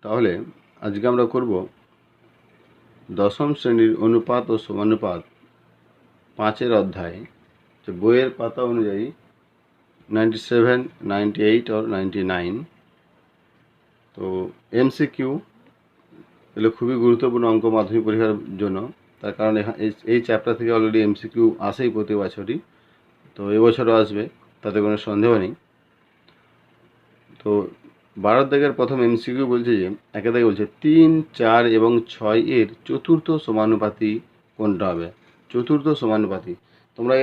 তাহলে আজকে আমরা করব দশম শ্রেণীর অনুপাত ও সমানুপাত 5-এর অধ্যায়, যে বইয়ের পাতা অনুযায়ী 97, 98 और 99। তো এমসিকিউ এগুলো খুবই গুরুত্বপূর্ণ অঙ্ক মাধ্যমিক পরীক্ষার জন্য। তার কারণ এই চ্যাপ্টার থেকে অলরেডি এমসিকিউ আসেই প্রতি বছরই, তো এবছরও আসবে, তাতে কোনো সন্দেহ নেই। তো 12 দাগের প্রথম এমসিকিউ বলছে যে একে দাগে বলছে 3, 4 এবং 6 এর চতুর্থ সমানুপাতি কোনটা হবে। চতুর্থ সমানুপাতি তোমরা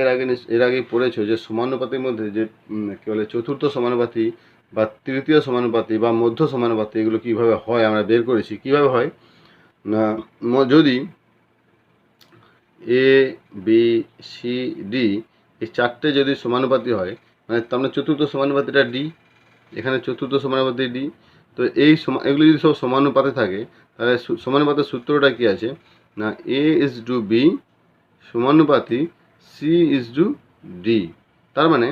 এর আগে পড়েছো যে সমানুপাতির মধ্যে যে কী বলে চতুর্থ সমানুপাতি বা তৃতীয় সমানুপাতি বা মধ্য সমানুপাতি এগুলো কীভাবে হয় আমরা বের করেছি। কীভাবে হয় না, যদি এ বি সি ডি এই চারটে যদি সমানুপাতি হয়, মানে তার মানে চতুর্থ সমানুপাতিটা ডি, এখানে চতুর্থ সমানুপাতি ডি। তো এগুলো যদি সব সমানুপাতে থাকে তাহলে সমানুপাতের সূত্রটা কি আছে না, এ ইজ টু বি সমানুপাতি সি ইজ টু ডি। তার মানে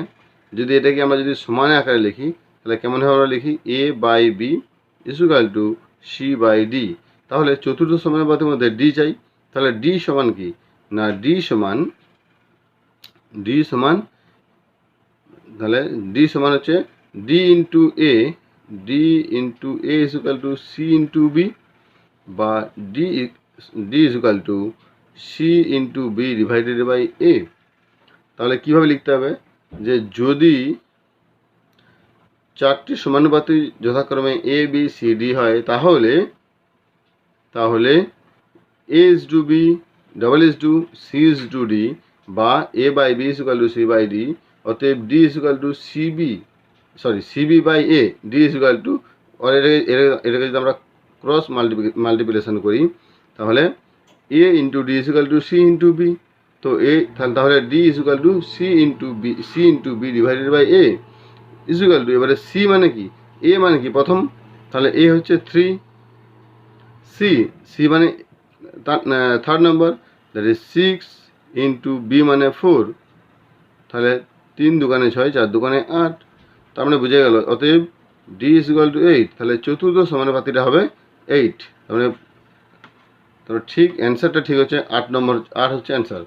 যদি এটাকে আমরা যদি সমান আকারে লিখি তাহলে কেমনভাবে আমরা লিখি, A by B equal to C by D. তাহলে চতুর্থ সমানুপাতের মধ্যে ডি চাই, তাহলে ডি সমান কি না, ডি সমান তাহলে ডি সমান হচ্ছে D into A equal to C into B, বা D equal to C into B divided by A. তাহলে কীভাবে লিখতে হবে, যে যদি চারটি সমানুপাতি যথাক্রমে এ বি সি ডি হয় তাহলে A is to B, double is to C is to D, বা A by B equal to C by D. অতএব D equal to CB by A, D equal to, এটাকে যদি আমরা cross multiplication করি তাহলে A into D equal to C into B. তো তাহলে D equal to C into B divided by A equal to, এবারে C মানে কি, এ মানে কি প্রথম, তাহলে এ হচ্ছে 3, সি মানে third number, that is 6 into b মানে 4, তাহলে 3 দুগুণে 6, 4 দুগুণে 8। তার মানে বুঝে গেল, অতএব ডি ইজ ইকুয়াল টু 8। তাহলে চতুর্থ সমানুপাতিটা হবে 8। তার মানে ঠিক অ্যান্সারটা ঠিক হচ্ছে 8 নম্বর, 8 হচ্ছে অ্যান্সার।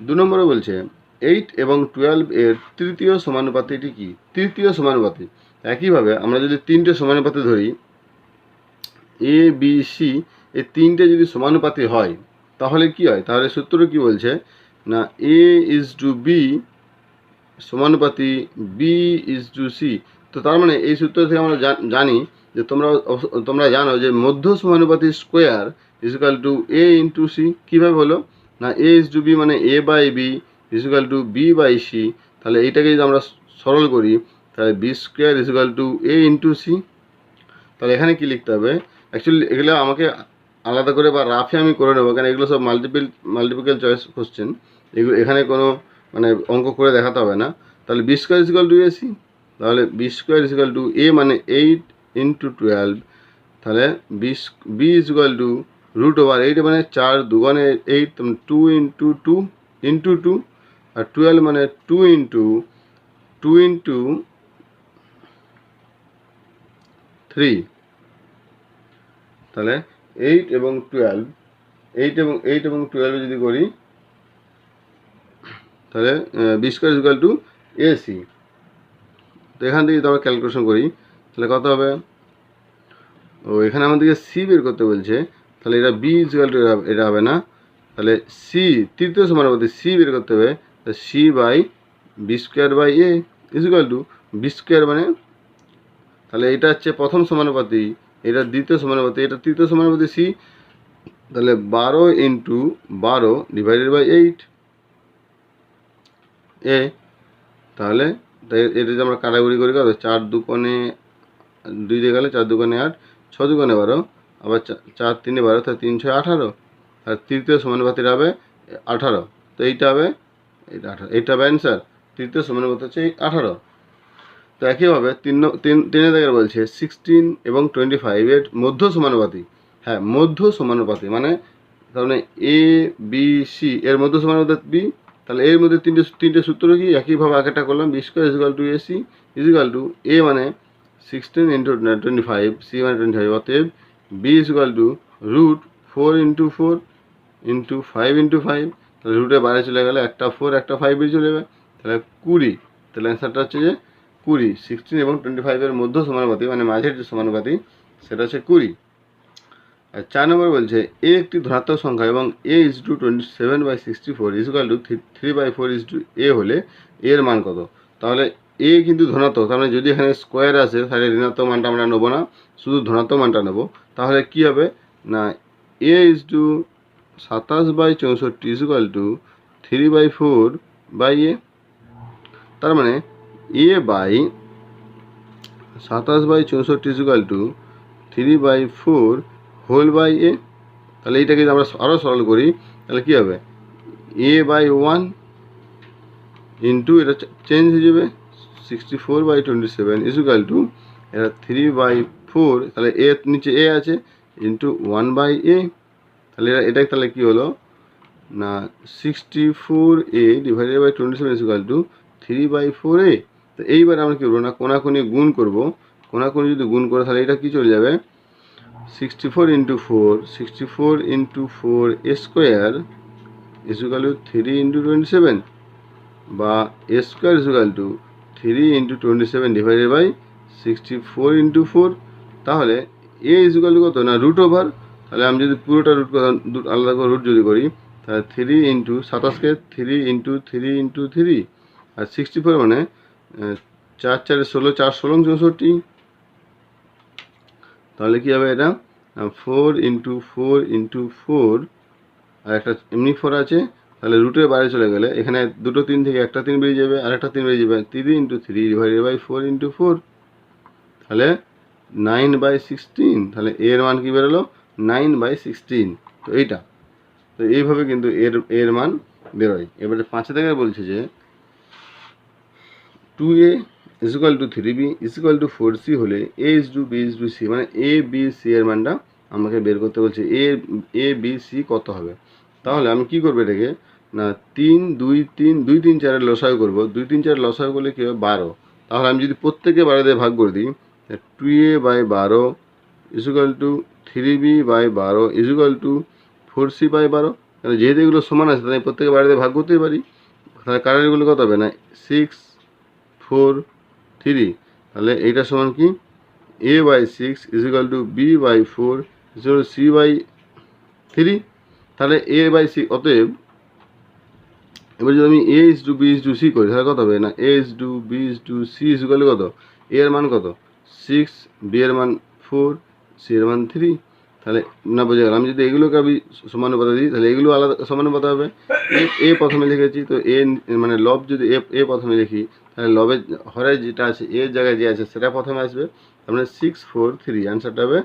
2 নম্বরে বলছে 8 এবং 12 এর তৃতীয় সমানুপাতিটি কি। তৃতীয় সমানুপাতি একইভাবে আমরা যদি 3টে সমানুপাতি ধরি, এ বি সি এই 3টে যদি সমানুপাতি হয় তাহলে কি হয়, তাহলে সূত্র কি বলছে না, এ ইজ টু বি সমানুপাতি বি ইজ টু সি। তো তার মানে এই সূত্র থেকে আমরা জানি যে তোমরা জানো যে মধ্য সমানুপাতি square equal to A into C. কীভাবে হলো না, এ ইজ টু বি মানে A by B equal to B by C. তাহলে এইটাকে যদি আমরা সরল করি তাহলে B square equal to A into C. তাহলে এখানে কি লিখতে হবে, অ্যাকচুয়ালি এগুলো আমাকে আলাদা করে বা রাফে আমি করে নেবো, কারণ এগুলো সব মাল্টিপল চয়েস কোশ্চেন, এগুলো এখানে কোনো মানে অঙ্ক করে দেখাতে হবে না। তাহলে B square equal to AC, তাহলে বি স্কোয়ার ইজুকাল টু এ মানে 8 ইন্টু 12, তাহলে b equal to root over 8 মানে 4 দুগুণে 8, 2 ইন্টু 2 ইন্টু 2, আর 12 মানে 2 ইন্টু 3। তাহলে 8 এবং 12 যদি করি তাহলে B square equal to a c. তো এখান থেকে যদি আমরা ক্যালকুলেশন করি তাহলে কত হবে, ও এখানে আমাদেরকে সি বের করতে বলছে, তাহলে এটা বি ইজুকাল টু, এটা হবে না, তাহলে সি তৃতীয় সমানুপাতি সি বের করতে হবে, c by B square by A equal to B square মানে, তাহলে এটা হচ্ছে প্রথম সমানুপাতি, এটা দ্বিতীয় সমানুপাতি, এটা তৃতীয় সমানুপাতি সি। তাহলে 12 ইন্টু 12 ডিভাইডেড বাই 8 এ। তাহলে এটা যদি আমরা কাটাকুটি করি, 4 দুগুণে 2 দিয়ে গেলে 4 দুগুণে 8, 6 দুগুণে 12, আবার 4 3 12, তাহলে 3 6 18, আর তৃতীয় সমানুপাতিটা হবে 18। তো এইটা হবে, এটা 18, এইটা হবে অ্যান্সার। তৃতীয় সমানুপাতি হচ্ছে 18। তো একইভাবে 3 দাগের বলছে 16 এবং 25 এর মধ্য সমানুপাতি। হ্যাঁ, মধ্য সমানুপাতি মানে তার মানে এ বি সি এর মধ্য সমানুপাতি বি। তাহলে এর মধ্যে তিনটে সূত্র কি একইভাবে আগেটা করলাম, B square equal to AC equal to এ মানে 16 ইন্টু 25, সি মানে 25, অতএব B is equal to root 4 into 4 into 5 into 5, তাহলে রুটে বাইরে চলে গেলে একটা 4 একটা 5 বেরিয়ে চলে যাবে, তাহলে 20। তাহলে অ্যান্সারটা হচ্ছে যে 20, 16 এবং 25-এর মধ্যে সমানুপাতি, মানে মাঝের যে সমানুপাতি সেটা হচ্ছে 20। আর 4 নম্বর বলছে এ একটি ধনাত্মক সংখ্যা এবং A is to 27/64 is equal to 3/4 is to A হলে এর মান কত? তাহলে এ কিন্তু ধনাত্মক, তার মানে যদি এখানে স্কোয়ার আসে তাহলে ঋণাত্মক মানটা আমরা নেবো না, শুধু ধনাত্মক মানটা নেব। তাহলে কি হবে না, A is to 27/64 is equal to 3/4 A. তার মানে A by 27/64 is equal to 3/4 whole by A. তাহলে এইটাকে যদি আমরা আরও সরল করি তাহলে কী হবে, a/1 ইন্টু এটা চেঞ্জ হয়ে যাবে 64/27 ইজ ইকুয়াল টু এটা 3/4, তাহলে এ নিচে এ আছে, ইন্টু 1/a। তাহলে এটা তাহলে কী হলো না 64a divided by 27 is equal to 3/4a। তো এইবার আমরা কী করবো না কোনাকুনি গুণ করবো, কোনাকুনি যদি গুণ করে তাহলে এটা কী চলে যাবে 64 into 4 A square is equal to 3 into 27, বা A square is equal to 3 into 27 divided by 64 into 4। তাহলে এ ইজ ইকুয়াল টু কত না রুট ওভার, তাহলে আমি যদি পুরোটা রুট আলাদা করে রুট যদি করি তাহলে 3 ইন্টু 27কে 3 ইন্টু 3 ইন্টু 3, আর 64 মানে 4 4 16, 4 16 64। তাহলে কী হবে এটা 4 ইন্টু 4 ইন্টু 4, আর একটা এমনি 4 আছে, তাহলে রুটের বাইরে চলে গেলে এখানে দুটো 3 থেকে একটা 3 বেরিয়ে যাবে, আর একটা 3 বেরিয়ে যাবে, 3 ইন্টু 3 ডিভাইডেড বাই 4 ইন্টু 4, তাহলে 9/16। তাহলে এর মান কী বেরোলো 9/16। তো এইটা, তো এইভাবে কিন্তু এর মান বেরোয়। এবারে 5 থেকে বলছে যে 2a is equal to 3b is equal to 4c হলে A is to B is to C, মানে এ বি সি এর মানটা আমাকে বের করতে বলছে। এ বি সি কত হবে? তাহলে আমি কি করবো এটাকে না 3 2 3 2 3 4 লসাগু করবো। 2 3 4 লসাগু করলে কী হবে 12। তাহলে আমি যদি প্রত্যেকে 12 দিয়ে ভাগ করে দিই 2a/12 is equal two 3b/12 is equal two 4c/12। তাহলে যেহেতু এগুলো সমান আছে তাহলে প্রত্যেকে 12 দিয়ে ভাগ করতেই পারি। তাহলে কারেন্টগুলো কত হবে না 6 4 3। তাহলে এইটা সমান কি a/6 is equal to b/4 is equal to c/3। তাহলে a/6 অতএব এবার যদি আমি a is to b is to c করি তাহলে কত হবে না a is to b is to c is equal to কত, a এর মান কত 6, b এর মান 4, c এর মান 3। তাহলে না বোঝা গেল, আমি যদি এগুলোকে আমি সমানুপাতে দিই তাহলে এগুলো আলাদা সমানুপাতে হবে। এ প্রথমে লিখেছি, তো এ মানে লব যদি এ প্রথমে লিখি তাহলে লবের হরে যেটা আছে এর জায়গায় যে আছে সেটা প্রথমে আসবে। তার মানে 6 4 3, অ্যান্সারটা হবে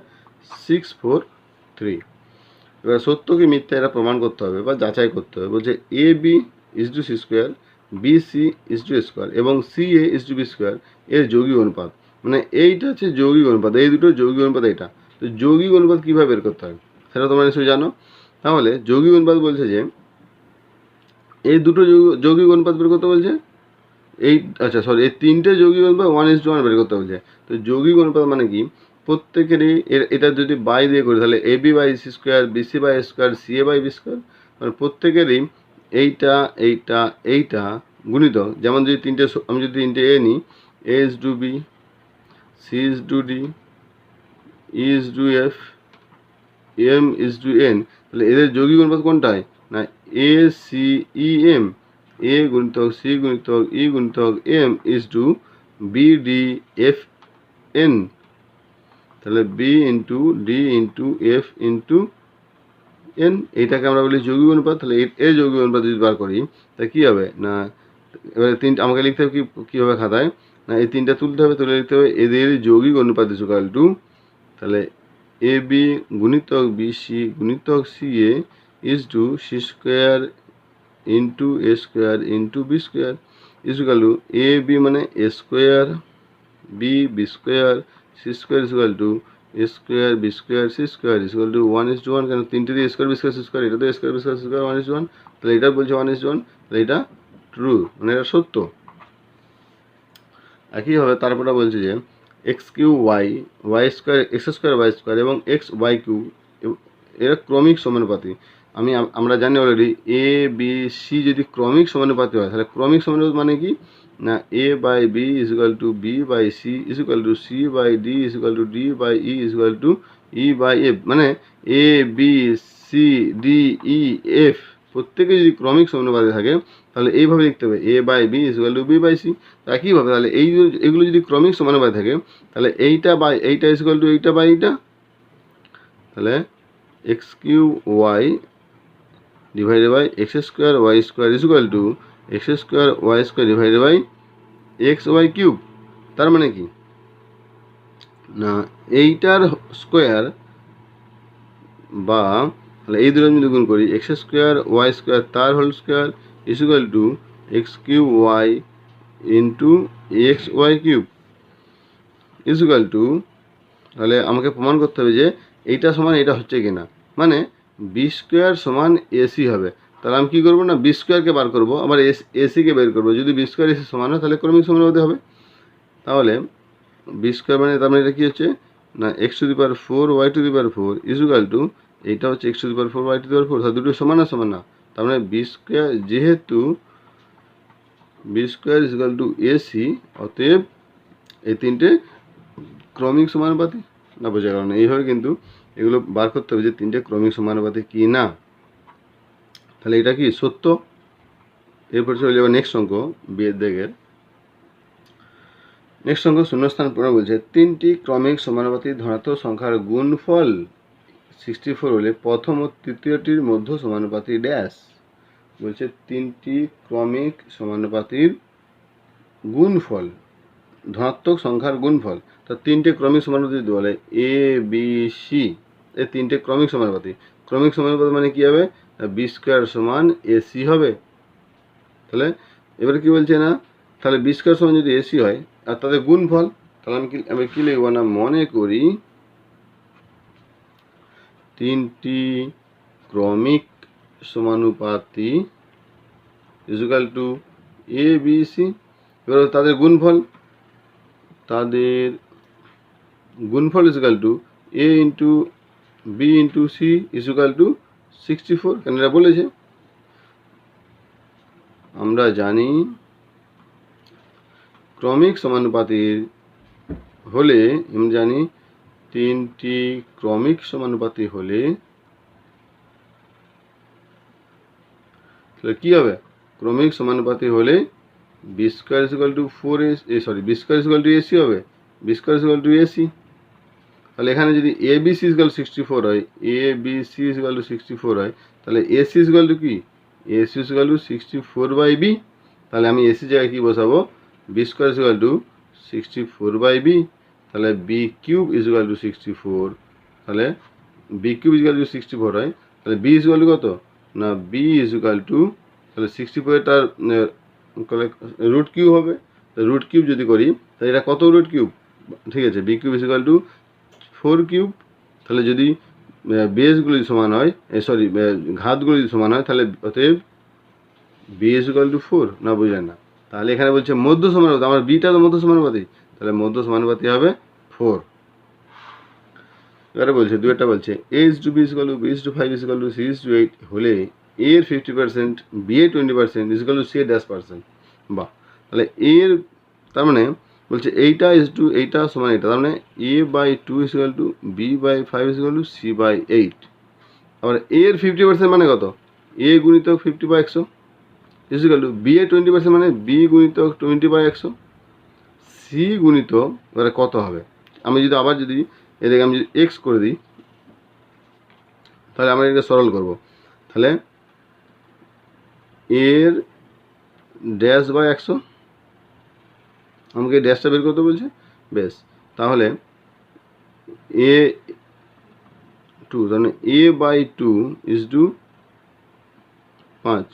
6 4 3। এবার সত্য কি মিথ্যা এটা প্রমাণ করতে হবে বা যাচাই করতে হবে। বলছে A B is to C square, B C is to square এবং C A is to B square এর যৌগিক অনুপাত, মানে এইটা হচ্ছে যৌগিক অনুপাত, এই দুটো যৌগিক অনুপাত। এটা তো যৌগিক অনুপাত কীভাবে বের করতে হয় সেটা তোমরা নিশ্চয়ই জানো। তাহলে যৌগিক অনুপাত বলছে যে এই দুটো যৌগিক অনুপাত বের করতে বলছে, এই আচ্ছা সরি এই তিনটে যৌগিক অনুপাত 1:1 বের করতে বলছে। তো যৌগিক অনুপাত মানে কি প্রত্যেকেরই এটা যদি বাই দিয়ে করি তাহলে A B by C square, B C by square, C A by B square, মানে প্রত্যেকেরই এইটা এইটা এইটা গুণিতক। যেমন যদি তিনটে আমি যদি তিনটে এ নিই, A is to B, C is to D, E is to F, M is to N, তাহলে এদের যৌগিক অনুপাত কোনটা হয় না এ সি ই এম, এ গুণিতক সি গুণিতক ই গুণিতক M is to B D F N. তাহলে B into D into F into N, এইটাকে আমরা বলি যৌগিক অনুপাত। তাহলে এর যৌগিক অনুপাত যদি বার করি তাহলে কী হবে না এবারে তিনটা আমাকে লিখতে হবে কীভাবে খাতায় না এই তিনটা তুলতে হবে, তুলে লিখতে হবে এদের যৌগিক অনুপাত ইজ ইকুয়াল টু, তাহলে এ বি গুণিতক বি সি গুণিতক C A is to C square into A square into B square is equal to A B মানে A square, B B square, C square is equal to A square B square C square is equal to 1:1। কেন তিনটে দিয়ে square B square C square, এটা তো square B square C square 1:1, তাহলে এটা বলছে 1:1, তাহলে এটা ট্রু, মানে এটা সত্য। একইভাবে তারপরে বলছে যে x cube y, y square x square y square এবং এক্স ওয়াই কিউ, এরা ক্রমিক সমানুপাতি। আমরা জানি অলরেডি এ বি সি যদি ক্রমিক সমানুপাতি হয় তাহলে ক্রমিক সমানুপাতি মানে কি না A by B is equal to B by C is equal to C by D is equal to D by E is equal to E by F. মানে A B C D E F প্রত্যেকে যদি ক্রমিক সমানুপাতি থাকে তাহলে এইভাবে লিখতে হবে A by B is equal to B by C. একইভাবে তাহলে এইগুলো যদি ক্রমিক সমানুপাতি থাকে তাহলে এইটা বাই এইটা ইজ ইকুয়াল টু এইটা বাই এইটা, তাহলে x cube y divided by x square y square is equal to x square y square divided by x y cube. তার মানে কি না এইটার স্কোয়ার বা তাহলে এই দুটো আমি দুগুণ করি এক্স স্কোয়ার ওয়াই স্কোয়ার তার whole square is equal to x cube y into x y cube is equal to, তাহলে আমাকে প্রমাণ করতে হবে যে এইটা সমান এটা হচ্ছে কিনা, মানে বি স্কোয়ার সমান এসি হবে। তাহলে আমি কী করবো না বি স্কোয়ারকে বার করবো, আবার এসিকে বের করবো। যদি বি স্কোয়ার এসি সমান হয় তাহলে ক্রমিক সমানুপাতি হবে। তাহলে বি স্কোয়ার মানে তার মানে এটা কী হচ্ছে না X to the power 4 Y to the power 4 is equal to এইটা হচ্ছে X to the power 4 Y to the power 4, তাহলে দুটো সমান না সমান না। তার মানে বি স্কোয়ার যেহেতু B square is equal to AC, অতএব এই তিনটে ক্রমিক সমানুপাতি। না বোঝার কারণে এইভাবে কিন্তু এগুলো বার করতে হবে যে তিনটে ক্রমিক সমানুপাতি কি না। তাহলে এটা কি সত্য। এরপর চলে যাবে নেক্সট অঙ্ক বিয়ের দিকের। নেক্সট অঙ্ক শূন্যস্থান পূরণ বলছে তিনটি ক্রমিক সমানুপাতি ধনাত্মক সংখ্যার গুণফল 64 হলে প্রথম ও তৃতীয়টির মধ্য সমানুপাতি ড্যাশ। বলছে তিনটি ক্রমিক সমানুপাতির গুণফল, ধনাত্মক সংখ্যার গুণফল। তা তিনটে ক্রমিক সমানুপাতি বলে এ বি সি, এই তিনটে ক্রমিক সমানুপাতি। ক্রমিক সমানুপাতি মানে কী হবে বি স্কোয়ার সমান এসি হবে। তাহলে এবারে কী বলছে না তাহলে বি স্কোয়ার সমান যদি এসি হয় আর তাদের গুণফল, তাহলে আমি কী লিখব না মনে করি তিনটি ক্রমিক সমানুপাতি is equal to A B C. এবার তাদের গুণফল is equal to A into B into C is equal to 64। কেন এটা বলেছে আমরা জানি ক্রমিক সমানুপাতির হলে আমি জানি তিনটি ক্রমিক সমানুপাতি হলে তাহলে কী হবে ক্রমিক সমানুপাতি হলে B square is equal to 4 B square is equal to AC হবে, B square is equal to AC. তাহলে এখানে যদি A B C is equal 64 হয়, A B C is equal to 64 হয়, তাহলে এসি ইজ ইকুয়াল টু কি AC is equal to 64 by B. তাহলে আমি এসি জায়গায় কী বসাবো B square is equal to 64 by B. তাহলে b cube is equal to 64, তাহলে b cube is equal to 64 হয়, তাহলে বি ইজ ইকুয়াল টু কত না বি ইজ ইকুয়াল টু তাহলে 64 তার রুট কিউব হবে। রুট কিউব যদি করি তাহলে এটা কত রুট কিউব, ঠিক আছে b cube is equal to 4 cube. তাহলে যদি বেসগুলি সমান হয় ঘাতগুলি যদি সমান হয় তাহলে অতএব বি ইজ ইকুয়াল টু 4। না বুঝলেন না, তাহলে এখানে বলছে মধ্য সমানুপাতি, আমার বিটা তো মধ্য সমানুপাতি, তাহলে মধ্য সমানুপাতি হবে 4। এবারে বলছে দুইটা বলছে A is to B is equal to B is to 5 is equal to C is to 8 হলে এর 50% বি এর 20% ইজ ইকুয়াল টু সি এর 10%। বাহ, তাহলে এর তার মানে বলছে এইটা ইজ টু এইটা সমান এইটা, তার মানে A by 2 is equal to B by 5 is equal to C by 8। আবার এর 50% মানে কত এ গুণিতক 50/100 ইজ ইকুয়াল টু বি এর 20% মানে বি গুণিতক 20/100 সি গুণিতক এবারে কত হবে। আমি যদি আবার যদি এদিকে আমি যদি এক্স করে দিই তাহলে আমরা এটাকে সরল করব। তাহলে এর ড্যাশ বাই 100 আমাকে ড্যাশটা বের করতে বলছে। বেশ, তাহলে এ 2 তাহলে A by 2 is to 5,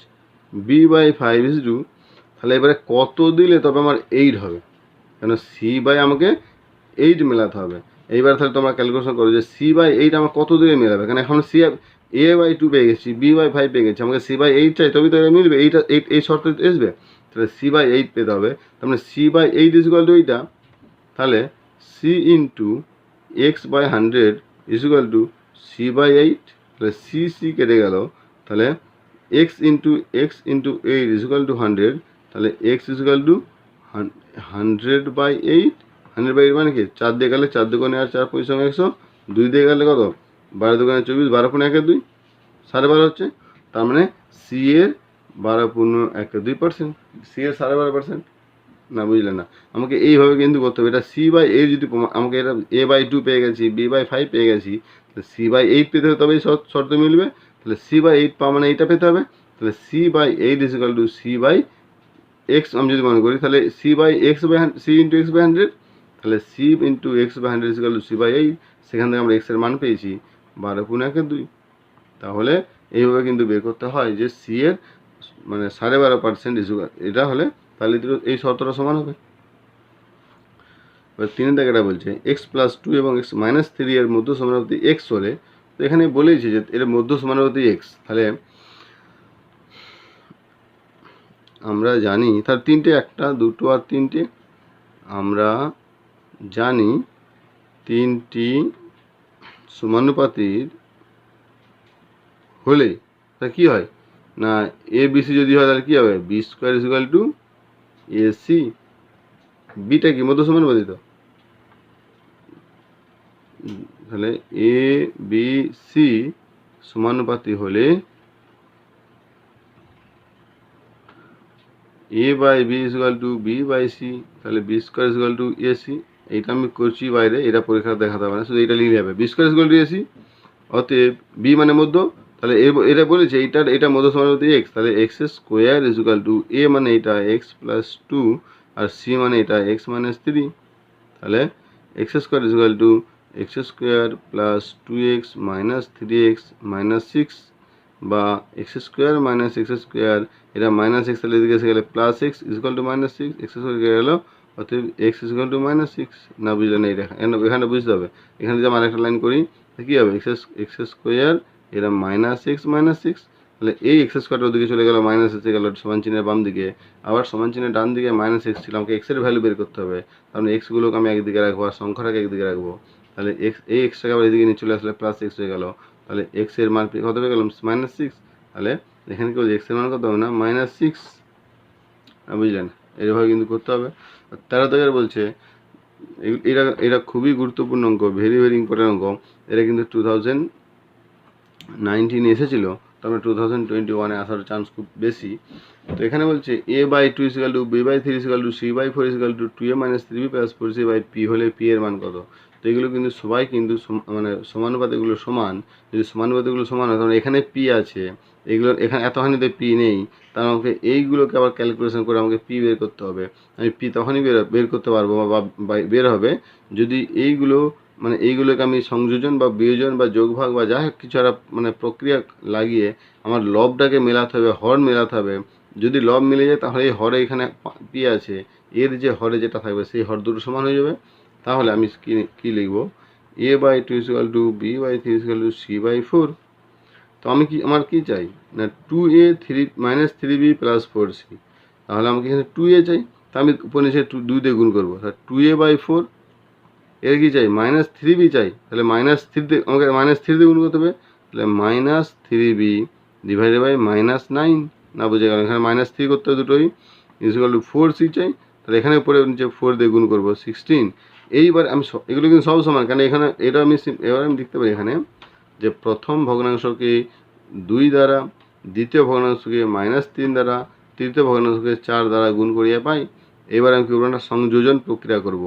B by 5 is to, তাহলে এবারে কত দিলে তবে আমার 8 হবে, কেন সি বাই আমাকে 8 মেলাতে হবে। এইবার তাহলে তোমরা ক্যালকুলেশন করো যে সি বাই 8 আমার কত দিলে মেলাবে, কারণ এখন সি এ বাই 2 পেয়ে গেছি, বি বাই 5 পেয়ে গেছি, আমাকে সি বাই 8 চাই তবেই তো এটা মিলবে, এই শর্ত আসবে। তাহলে সি বাই 8 পেতে হবে, তার মানে c by 8 is equal to এইটা, তাহলে c into x by 100 equal to C by 8, তাহলে সি সি কেটে গেল, তাহলে এক্স ইন্টু 8 ইকুয়াল টু 100, তাহলে এক্স ইকুয়াল টু 100/8, 100/8 মানে কি 4 দিয়ে গেলে 4 দুগুণে আর 4 5 100, 2 দিয়ে গেলে কত 12 দুগুণে 24, 12 পূর্ণ 1 2, 12.5 হচ্ছে, তার মানে সি এর 12 পূর্ণ 1 2%, সি এর 12.5%। না বুঝলে না, আমাকে এইভাবে কিন্তু করতে হবে। এটা সি বাই 8 যদি আমাকে এটা a/2 পেয়ে গেছি, b/5 পেয়ে গেছি, তাহলে c/8 পেতে হবে, তবেই শর্ত মিলবে। তাহলে c/8 পাওয়া মানে এইটা পেতে হবে, তাহলে c/8 ইকুয়াল টু c/x আমি যদি মনে করি, তাহলে c ইন্টু x বাই 100, তাহলে c into x by 100 equal to c/8, সেখান থেকে আমরা x এর মান পেয়েছি 12 পূর্ণ 1 2। তাহলে এইভাবে কিন্তু বের করতে হয় যে সি এর মানে 12.5% ইকুয়াল, এটা হলে তাহলে এই শর্তটা সমান হবে। এবার 3 দাগেটা বলছে x+2 এবং x-3 এর মধ্য সমানুপাতি x হলে, তো এখানে বলেইছে যে এর মধ্য সমানুপাতি x, তাহলে আমরা জানি তার তিনটে, একটা দুটো আর তিনটে, আমরা জানি তিনটি সমানুপাতির হলে তা কী হয় না, এ বিসি যদি হয় তাহলে কী হবে, b² equal to ac, beta কি মধ্য সমানুপাতি, তো তাহলে এ বি সি সমানুপাতি হলে a by b equal to B by C, তাহলে b² ইকুয়াল টু ac, এইটা আমি করছি বাইরে, এটা পরীক্ষা দেখাতে হবে না, শুধু এইটা লিখলে হবে, b² ইকুয়াল টু ac। অতএব বি মানে মধ্য, তাহলে এটা বলেছে এটা মধ্য সমানুপাতি x, তাহলে x² ইকুয়াল টু a মানে এটা x+2 আর c মানে এটা x-3, তাহলে x² equal to x² plus 2x minus 3x minus 6, বা x² মাইনাস x², এটা মাইনাস x, তাহলে এদিকে এসে গেলে plus x equal two minus 6, x² গেল, অতএব x ইকুয়াল টু মাইনাস 6। না বুঝলে না, এটা এখানে বুঝতে হবে। এখানে যদি আমরা একটা লাইন করি কী হবে, x² এটা মাইনাস x মাইনাস 6, তাহলে এই x² ওদিকে চলে গেল, মাইনাস এসে গেল সমান চিহ্নের বাম দিকে, আবার সমান চিহ্নের ডান দিকে মাইনাস x ছিল, আমাকে x এর ভ্যালু বের করতে হবে, তাহলে এক্সগুলোকে আমি একদিকে রাখবো আর সংখ্যাটাকে একদিকে রাখবো, তাহলে এই এক্সটাকে আবার এদিকে নিয়ে চলে আসলে প্লাস x হয়ে গেল, তাহলে x এর মান কত পেয়ে গেলাম মাইনাস 6, তাহলে এখানে কি বলছে x এর মান কত হবে না মাইনাস 6, বুঝলেন, এইভাবে কিন্তু করতে হবে। 13 দাগের বলছে এটা খুবই গুরুত্বপূর্ণ অঙ্ক, ভেরি ভেরি ইম্পর্টেন্ট অঙ্ক, এটা কিন্তু 2019 এসেছিলো, তবে 2021 আসার চান্স খুব বেশি। তো এখানে বলছে a/2 equal to b/3 equal to c/4 equal to 2a-3b plus 4c/p হলে p এর মান কত। তো এগুলো কিন্তু সবাই কিন্তু মানে সমানুপাতিগুলো সমান, যদি সমানুপাতিগুলো সমান হয় তাহলে এখানে p আছে, এগুলো এখানে এতখানিতে p নেই, তার আমাকে এইগুলোকে আবার ক্যালকুলেশন করে আমাকে p বের করতে হবে। আমি p তখনই বের করতে পারবো বা বের হবে যদি এইগুলো মানে এইগুলোকে আমি সংযোজন বা বিয়োজন বা যোগভাগ বা যা কিছু একটা মানে প্রক্রিয়া লাগিয়ে আমার লবটাকে মেলাতে হবে, হর মেলাতে হবে। যদি লব মিলে যায় তাহলে এই হরে এখানে পি আছে, এর যে হরে যেটা থাকবে সেই হর দুটো সমান হয়ে যাবে। তাহলে আমি কি লিখবো, a/2 equal to b/3 equal to c/4। তো আমি আমার কি চাই না 2a-3b প্লাস 4c, তাহলে আমাকে এখানে 2a চাই, তা আমি উপর নিচে 2 দিয়ে গুণ করবো, তাহলে 2a/4, এর কি চাই -3b চাই, তাহলে -3 দিয়ে আমাকে -3 দিয়ে গুণ করতে হবে, তাহলে -3b ডিভাইডেড বাই -9, না বুঝে গেল, এখানে -3 করতে হবে দুটোই, ইকুয়াল টু 4c চাই, তাহলে এখানে উপরে নিচে 4 দিয়ে গুণ করবো 16। এইবার আমি এগুলো কিন্তু সব সমান, কারণ এখানে এটা আমি এবার আমি লিখতে পারি এখানে যে প্রথম ভগ্নাংশকে 2 দ্বারা, দ্বিতীয় ভগ্নাংশকে -3 দ্বারা, তৃতীয় ভগ্নাংশকে 4 দ্বারা গুণ করিয়া পাই। এবার আমি কি করবো না সংযোজন প্রক্রিয়া করব,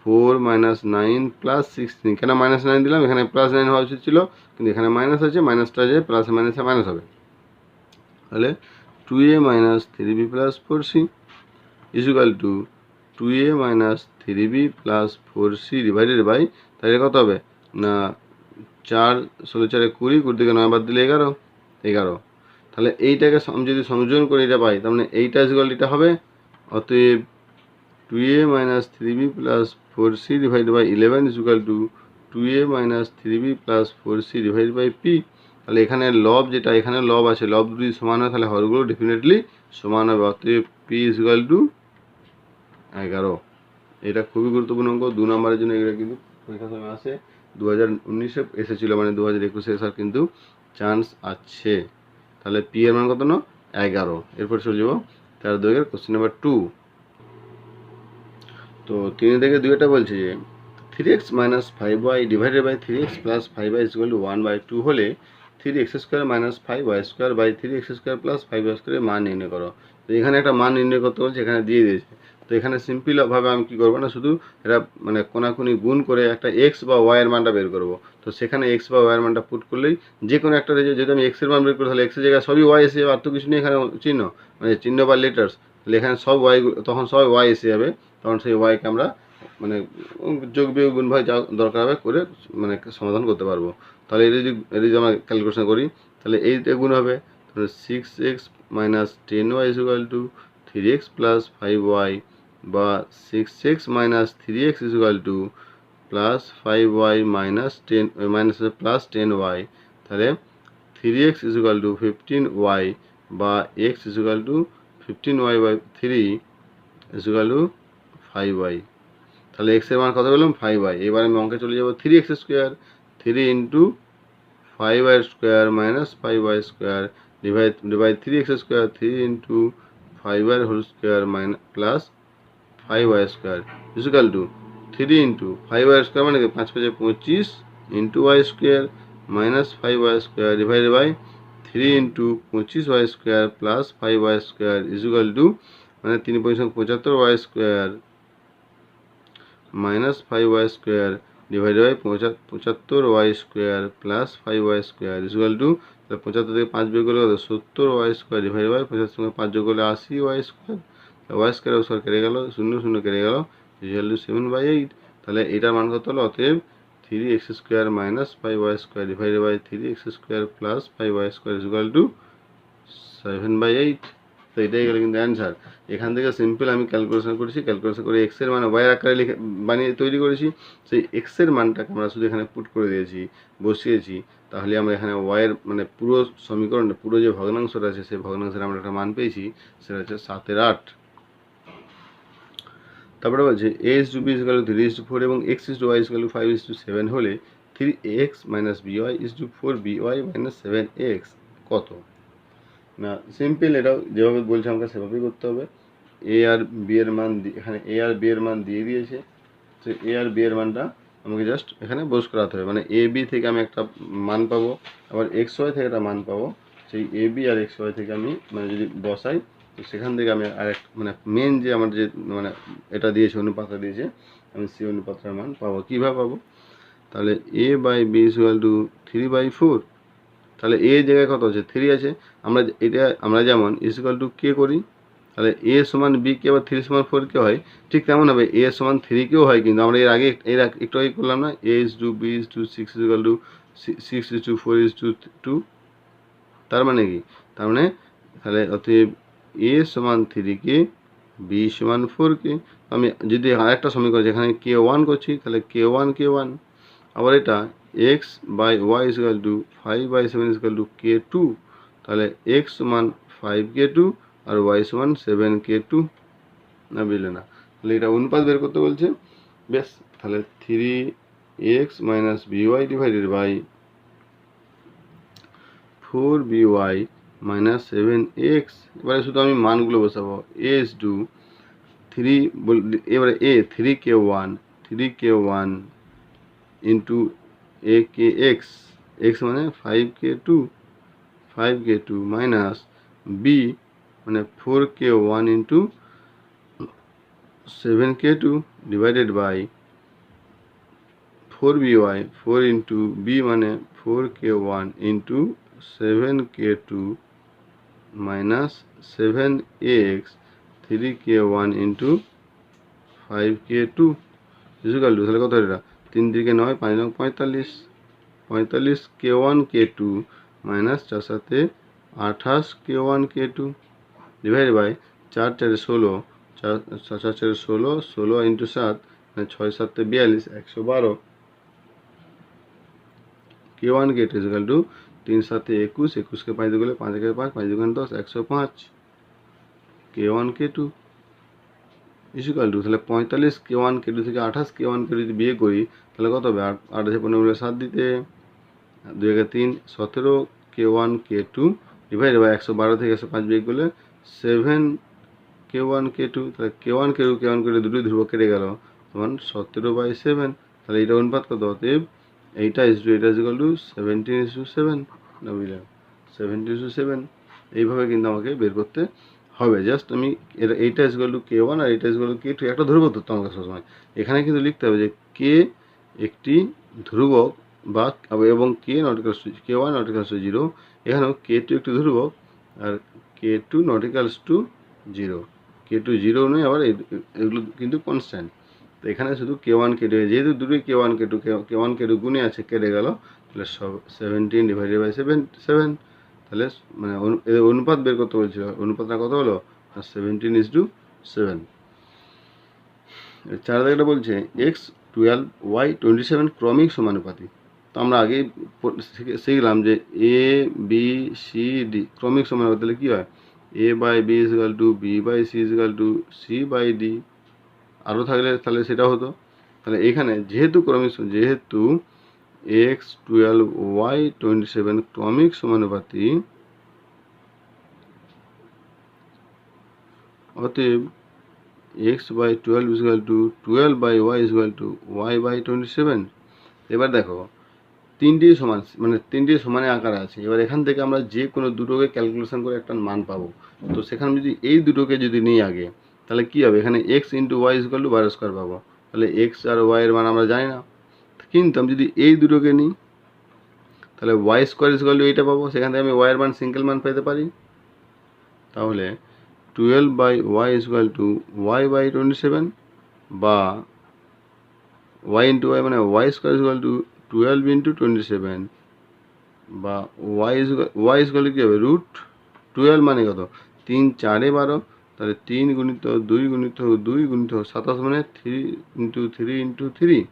4 - 9 প্লাস 16, কেন -9 দিলাম, এখানে +9 হওয়া উচিত ছিল, কিন্তু এখানে মাইনাস আছে, মাইনাসটা যে প্লাসে মাইনাসে মাইনাস হবে, তাহলে 2a-3b plus 4c equal to 2a-3b plus 4c divided by, তাহলে কত হবে না 4 16 4 20, 20 থেকে 9 বাদ দিলে 11, তাহলে এইটাকে আমি যদি সংযোজন করে এটা পাই, তার মানে এইটা ইকুয়াল এটা হবে, অতএব 2a-3b plus 4c divide by 11 equal to 2a-3b plus 4c divide by p। তাহলে এখানে লব যেটা, এখানে লব আছে, লব যদি সমান হয় তাহলে হরগুলো ডেফিনেটলি সমান হবে, অতএব p ইকুয়াল টু 11। এটা খুবই গুরুত্বপূর্ণ অঙ্ক, 2 নম্বরের জন্য এটা কিন্তু পরীক্ষার সময় আসে, 2019-এ এসেছিল, মানে 2021-এ আসার কিন্তু চান্স আছে। তাহলে পি এর মান কত না 11। এরপর চলে যাব 13 কোশ্চেন নাম্বার 2। তো 3 থেকে 2 বলছে যে 3x - 5y divided by 3x + 5y = 1/2 হলে 3x² - 5y² 3x² + 5y² এর মান নির্ণয় করো। তো এখানে একটা মান নির্ণয় করতে বলছে, এখানে দিয়ে দিয়েছে। তো এখানে সিম্পল ভাবে আমি কি করব না, শুধু এটা মানে কোনাকুনি গুণ করে একটা x বা y এর মানটা বের করব। তো সেখানে x বা y এর মানটা পুট করলেই যে কোনো একটা যদি আমি x এর মান বের করি, তাহলে x এর জায়গায় সবই y এসে যাবে, আর তো কিছু নেই এখানে চিহ্ন, মানে চিহ্ন বা লেটার্স। তাহলে এখানে সব y, তখন সব y এসে যাবে, তখন সেই ওয়াইকে আমরা মানে যোগ বিয়োগ গুণ ভাগ যা দরকার হবে করে মানে সমাধান করতে পারবো। তাহলে যদি আমরা ক্যালকুলেশন করি, তাহলে এইটা গুণ হবে, তাহলে 6x - 10y = 3x + 5y, বা 6x - 3x = +5y - 10y, তাহলে 3x = 15y, বা x = 15y/3 = 5y। তাহলে x এর মান কত পেলাম 5y। এবার আমি অঙ্কে চলে যাব, 3x², 3 × 5y² - 5y² divide 3x², 3 × 5y² + 5y² = 3 × 5y² মানে 5 × 5 = 25 × y² - 5y² divide by 3 × 25y² + 5y² মানে 3 × 75y² - 5y² divide by 75y² + 5y² = 75 থেকে 5 বিয়োগ করলে 70y² ডিভাইড বাই 75 সঙ্গে 5 যোগ করলে 80y², y² কেটে গেল, 0 0 কেটে গেল, 7/8। তাহলে এটার মান কত হলো? অতএব 3x² - 5y² divide by 3x² + 5y² = 7/8। তো এটাই গেল কিন্তু অ্যান্সার। এখান থেকে সিম্পল আমি ক্যালকুলেশন করেছি, ক্যালকুলেশন করে এক্স এর মান ওয়াই আকারে লিখে তৈরি করেছি। সেই এক্স এর মানটাকে আমরা শুধু এখানে পুট করে দিয়েছি, বসিয়েছি। তাহলে আমরা এখানে ওয়াইয়ের মানে পুরো সমীকরণটা, পুরো যে ভগ্নাংশটা আছে, সেই ভগ্নাংশের আমরা একটা মান পেয়েছি, সেটা হচ্ছে 7/8। তারপরে বলছে a/b = 3:4 এবং x/y = 5:7 হলে 3x - by = 4by - 7x কত? না সিম্পল, এটাও যেভাবে বলছে আমাকে সেভাবেই করতে হবে। এ আর বি এর মান এখানে এ আর বি এর মান দিয়ে দিয়েছে, তো এ আর বি এর মানটা আমাকে জাস্ট এখানে বস করাতে হবে। মানে এ বি থেকে আমি একটা মান পাবো, আবার এক্স ওয়াই থেকে একটা মান পাবো। সেই A B R x Y থেকে আমি মানে যদি বসাই, তো সেখান থেকে আমি আরেক মানে মেন যে আমার যে মানে এটা দিয়েছে, অনুপাতটা দিয়েছে, আমি সেই অনুপাতটার মান পাবো। কীভাবে পাবো? তাহলে a/b = 3/4। তাহলে এ জায়গায় কত আছে? 3 আছে। আমরা যেমন = কে করি, তাহলে a = b কে আবার 3 = 4 কে হয়, ঠিক তেমন হবে a = 3 কেও হয়। কিন্তু আমরা একটু আগে করলাম না, a/b = 6 = 6:4:2। তার মানে কি? তার মানে তাহলে অতএব a = 3 কে, b = 4 কে। আমি যদি আরেকটা সমীকরণ যেখানে k1 করছি, তাহলে k1 আবার এটা x/y = 5/7 = k2। তাহলে x = 5k2 আর y = 7k2। না বুঝলে না? তাহলে এটা অনুপাত বের করতে বলছে। বেশ, তাহলে 3x - by divided by 4by - 7x। এবারে শুধু আমি মানগুলো বসাবো। এবারে a 3k1 into akx, x মানে 5k2 মাইনাস b মানে 4k1 into 7k2 divided by 4by, 4 into b মানে 4k1 into 7k2 minus 7x 3k1 into 5k2 = তাহলে কত এটা? 3 × 9, 5 × 45, 45 k1 k2 মাইনাস 4 সাথে 28 k1 k2 divide by 4 4 16, 4 4 16, 16 into 7 মানে 6 7 42, 112 k1 k2 = 3 7 21, 21 কে 5 দিয়ে গেলে 5 একে 5, 5 2 10, 105 k1 k2। ইকুয়াল টু তাহলে 45 K1 K2 থেকে 28 K1 K2 যদি বিয়ে করি তাহলে কত হবে? 8 আছে 15 7 দিতে 2 একে 3 17 K1 K2 ডিভাইড বাই 112 থেকে 105 বিয়োগ করলে 7 K1 K2 তাহলে K1 K2 দুটোই ধ্রুবক কেটে গেল সমান 17/7 তাহলে এটা অনুপাত কত? অতএব এইটা ইকুয়াল টু 17:7 না বুঝলাম 17:7 এইভাবে কিন্তু আমাকে বের করতে হবে। জাস্ট আমি এইটা ইকুয়াল টু K1 আর এইটা ইকুয়াল টু K2 একটা ধ্রুবক ধরতে আমাকে সবসময়। এখানে কিন্তু লিখতে হবে যে K একটি ধ্রুবক বা এবং K1 নট ইকুয়ালস টু 0, এখানেও K2 একটি ধ্রুবক আর K2 not equals to 0, K2 0 নয়, আবার এগুলো কিন্তু কনস্ট্যান্ট। তো এখানে শুধু K1 K2 যেহেতু দুটোই K1 K2 গুণে আছে কেটে গেল তাহলে 17 ডিভাইডেড বাই 7 তাহলে মানে অনুপাত বের করতে বলছিল, অনুপাতটা কত হলো? 17:7। 4 দাগটা বলছে x12 y27 ক্রমিক সমানুপাতি। তো আমরা আগেই শিখলাম যে এ বি সি ডি ক্রমিক সমানুপাতি তাহলে কী হয়? a by b equal to B by c equal to C by d. আরও থাকলে তাহলে সেটা হতো। তাহলে এখানে যেহেতু x12 y27 ক্রমিক সমানুপাতি, অতএব x/12 equal to 12 by y equal to y/27। এবার দেখো তিনটি সমান, মানে তিনটি সমানে আকার আছে। এবার এখান থেকে আমরা যে কোনো দুটোকে ক্যালকুলেশন করে একটা মান পাবো। তো সেখানে যদি এই দুটোকে যদি নিই আগে তাহলে কী হবে? এখানে x into y equal to বার স্কোয়ার পাবো। তাহলে x আর y এর মান আমরা জানি না, কিন্তু আমি যদি এই দুটোকে নিই তাহলে ওয়াই স্কোয়ার ইকুয়াল টু এইটা পাবো। সেখান থেকে আমি y এর মান সিঙ্গেল মান পেতে পারি। তাহলে 12 by y equal to y/27 বা y ইন্টু ওয়াই মানে y square equal to 12 into 27 বা ওয়াই ইকুয়াল টু কী হবে? √12 মানে কত? 3 4 12, তাহলে 3 গুণিত 2 গুণিত 2 গুণিত 27 মানে 3 ইন্টু 3 ইন্টু 3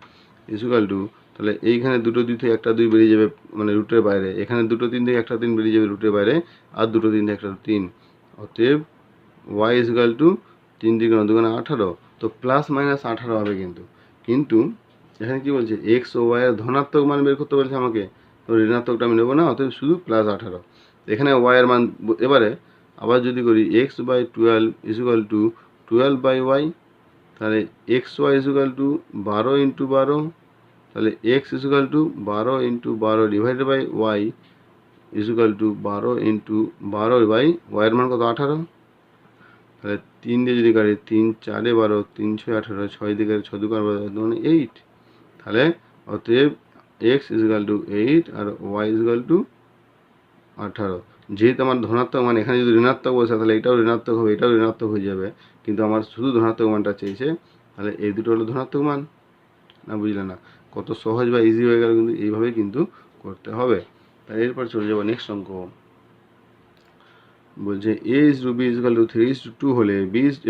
ইকুয়াল টু, তাহলে এইখানে দুটো 2 থেকে একটা 2 বেরিয়ে যাবে মানে রুটের বাইরে, এখানে দুটো 3 থেকে একটা 3 বেরিয়ে যাবে রুটের বাইরে, আর দুটো 3 থেকে একটা 3। অতএব ওয়াই ইকুয়াল টু 3 × 2 = 18। তো প্লাস মাইনাস 18 হবে কিন্তু এখানে কি বলছে? এক্স ও ওয়াই এর ধনাত্মক মান বের করতে বলছে আমাকে, তো ঋণাত্মকটা আমি নেবো না, অতএব শুধু +18। এখানে ওয়াই এর মান এবারে আবার যদি করি x/12 equal to 12 by y, তাহলে xy ইকুয়াল টু 12 ইন্টু 12, তাহলে x equal to 12 into 12 divided by y equal to 12 into 12 by y এর মান কত? 18। তাহলে 3 দিয়ে যদি কাটি 3 4 12, 3 6 18, 6 দিয়ে কাটি 6 2 12 মানে 8। তাহলে অতএব x ইকুয়াল টু 8 আর y ইকুয়াল টু 18। যেহেতু আমার ধনাত্মক মান, এখানে যদি ঋণাত্মক বসে তাহলে এটাও ঋণাত্মক হবে, এটাও ঋণাত্মক হয়ে যাবে, কিন্তু আমার শুধু ধনাত্মক মানটা চেয়েছে, তাহলে এই দুটো হলো ধনাত্মক মান। না বুঝলে না? কত সহজ বা ইজি হয়ে গেল, কিন্তু এইভাবেই কিন্তু করতে হবে। তাই এরপর চলে যাবো নেক্সট অঙ্ক। বলছে a is to b equal to 3:2 হলে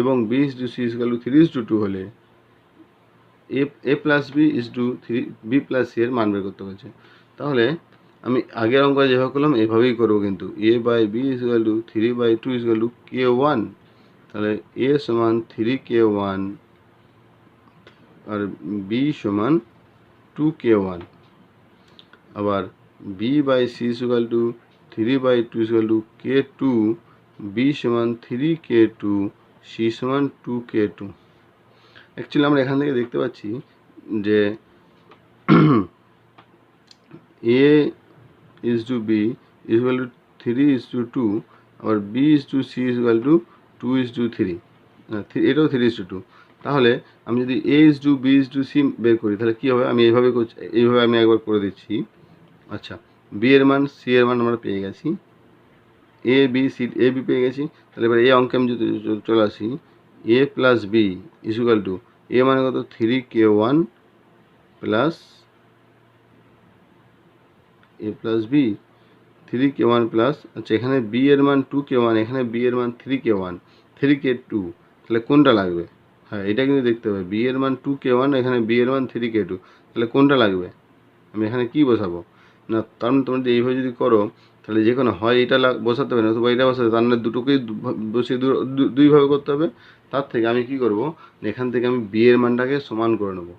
এবং b is to c equal to 3:2 হলে a plus b is to b plus c এর মান বের করতে বলছে। তাহলে আমি আগের অঙ্ক যেভাবে করলাম এভাবেই করবো, কিন্তু a by b equal to 3/2 equal to k1। তাহলে a সমান 3k1 আর b সমান 2k1। আবার b by c equal to 3/2 equal to k2, b সমান 3k2, c সমান 2k2। অ্যাকচুয়ালি আমরা এখান থেকে দেখতে পাচ্ছি যে a is to b equal to 3:2, আবার b is to c equal two 2:3, এটাও 3:2। তাহলে আমি যদি a is to b is to c বের করি তাহলে কী হবে? আমি এইভাবে আমি একবার করে দিচ্ছি। আচ্ছা, b এর মান c এর মান আমরা পেয়ে গেছি, a b পেয়ে গেছি। তাহলে এবার এই অঙ্কে আমি যদি চলে আসি, a plus b equal two a মানে কত? 3k1 plus a plus b 3k1 plus, আচ্ছা এখানে b এর মান 2k1, এখানে b এর মান 3k1 3k2, তাহলে কোনটা লাগবে? হ্যাঁ, এটা কিন্তু দেখতে হবে, b এর মান 2k1, এখানে b এর মান 3k2, তাহলে কোনটা লাগবে? আমি এখানে কি বসাবো? না, তার মানে তোমরা এইভাবে যদি করো তাহলে যে কোনো হয় এটা বসাতে হবে না, অথবা এটা বসাতে হবে, তার মানে দুটোকেই বসিয়ে দুইভাবে করতে হবে। তার থেকে আমি কি করব, এখান থেকে আমি বি এর মানটাকে সমান করে নেব।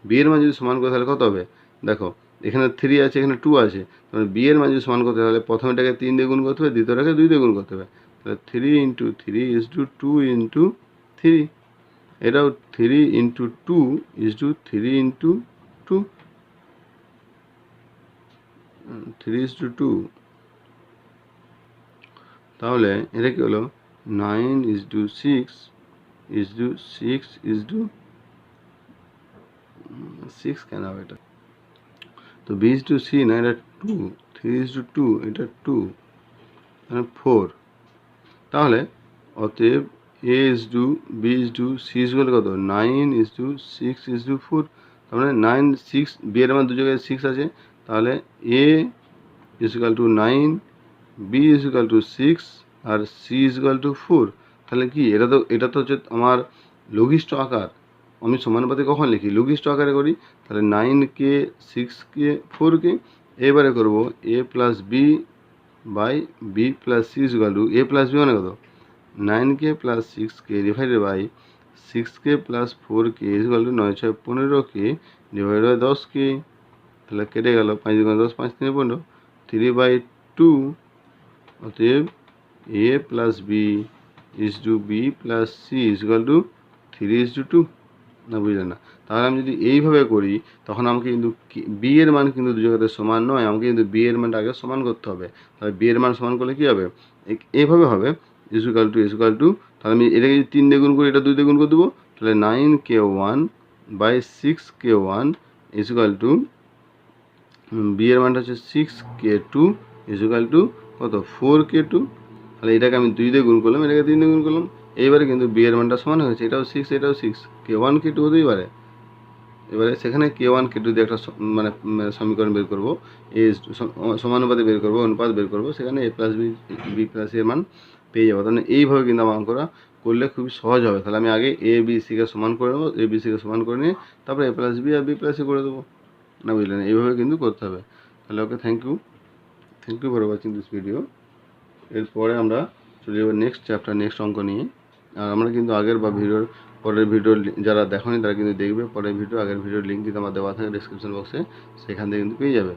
বি এর মান যদি সমান করে তাহলে কত হবে, দেখো এখানে 3 আছে, এখানে 2 আছে, তাহলে বি এর মান যদি সমান করতে তাহলে প্রথমটাকে 3 দিয়ে গুণ করতে হবে, দ্বিতীয়টাকে 2 দিয়ে গুণ করতে হবে। তাহলে 3 × 3 = 2 × 3, এটাও 3 × 2 = 3 × 2, 3:2। তাহলে এটা কি হলো, 9:6 6 কেন হবে এটা, তো B/C না, এটা 2, 3:2, এটা 2, মানে 4। তাহলে অতএব A/B/C কত, 9:6:4। তার মানে 9 6, বি এর মান দু জায়গায় 6 আছে, তাহলে A = 9, B = 6 আর C = 4। তাহলে কি এটা তো হচ্ছে আমার লঘিষ্ঠ আকার। আমি সমানুপাতে কখন লিখি, লঘিষ্ঠ আকারে করি। তাহলে 9কে 6কে 4কে এবারে করব A + B/B + C = A + B মানে কত, 9কে + 6কে ডিভাইডেড বাই 6কে + 4কে = 9 × 6 = 15কে ডিভাইড বাই 10কে। তাহলে কেটে গেল, 5 × 10 5 × 3 = 15, 3/2। অতএব A + B = B + C = 3:2। না, বুঝলেন না? তাহলে আমি যদি এইভাবে করি তখন আমাকে কিন্তু বি এর মান কিন্তু দু জায়গাতে সমান নয়, আমাকে কিন্তু বি এর মানটা আগে সমান করতে হবে। তাহলে বি এর মান সমান করলে কী হবে, এইভাবে হবে = তাহলে আমি এটাকে যদি 3 দিয়ে গুণ করি, এটা 2 দিয়ে গুণ করে দেবো, তাহলে 9k1/6k1 = বি এর মানটা হচ্ছে 6k2 = কত, 4k2। তাহলে এটাকে আমি 2 দিয়ে গুণ করলাম, এটাকে 3 দিয়ে গুণ করলাম, এইবারে কিন্তু বি এর মানটা সমান হয়েছে, এটাও 6 এটাও 6, k1 k2 হতেই পারে। এবারে সেখানে k1 k2 দিয়ে একটা মানে সমীকরণ বের করবো, সমানুপাতে বের করবো, অনুপাত বের করবো, সেখানে A + B + C এর মান পেয়ে যাবো। তাহলে এইভাবে কিন্তু আমার অঙ্কটা করলে খুবই সহজ হবে। তাহলে আমি আগে A/B/C-কে সমান করে নেবো, A/B/C-কে সমান করে নিয়ে তারপরে A + B R B + C করে দেবো। না, বুঝলেন? এইভাবে কিন্তু করতে হবে। তাহলে okay, thank you for watching this video. এরপরে আমরা চলে যাবো নেক্সট চ্যাপ্টার, নেক্সট অঙ্ক নিয়ে। আর আমরা কিন্তু আগের বা পরের ভিডিও যারা দেখোনি তারা কিন্তু দেখবে, পরের ভিডিও আগের ভিডিওর লিঙ্ক কিন্তু আমার দেওয়া থাকে ডেসক্রিপশন বক্সে, সেখান থেকে কিন্তু পেয়ে যাবে।